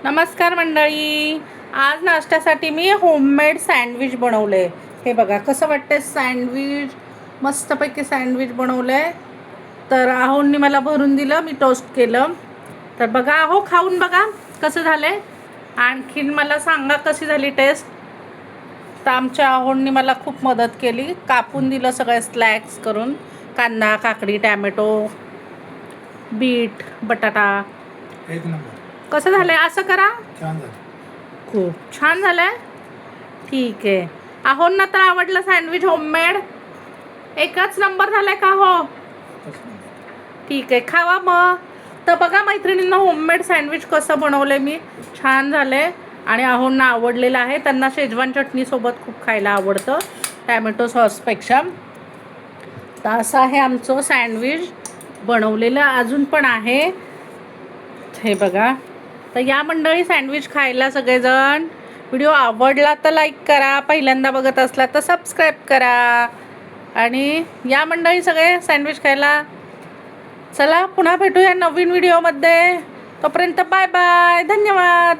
नमस्कार मंडळी. आज नाश्त्यासाठी मी होममेड सँडविच बनवले. हे बघा कसं वाटते सँडविच. मस्तपैकी सँडविच बनवले. तर आहोंनी मला भरून दिलं, मी टोस्ट केलं. तर बघा आहो, खाऊन बघा कसं झाले. आणखीन मला सांगा कशी झाली टेस्ट. तर आमच्या आहोंनी मला खूप मदत केली, कापून दिलं सगळे स्लॅक्स करून. कांदा, काकडी, टॅमॅटो, बीट, बटाटा. एक नंबर. कसं झालंय असं करा. छान झालं. खूप छान झालंय. ठीक आहे. आहोंना तर आवडलं सँडविच होममेड. एकच नंबर झालाय का हो. ठीक आहे, खावा मग. तर बघा मैत्रिणींना, होममेड सँडविच कसं बनवलंय मी. छान झालंय आणि आहोंना आवडलेलं आहे. त्यांना शेजवान चटणीसोबत खूप खायला आवडतं, टॅमॅटो सॉसपेक्षा. तर असं आहे आमचं सँडविच बनवलेलं. अजून पण आहे हे बघा. तर या मंडळी सँडविच खायला सगळेजण. व्हिडिओ आवडला तर लाईक करा, पहिल्यांदा बघत असला तर सबस्क्राईब करा आणि या मंडळी सगळे सँडविच खायला. चला पुन्हा भेटूया नवीन व्हिडिओमध्ये. तोपर्यंत बाय बाय, धन्यवाद.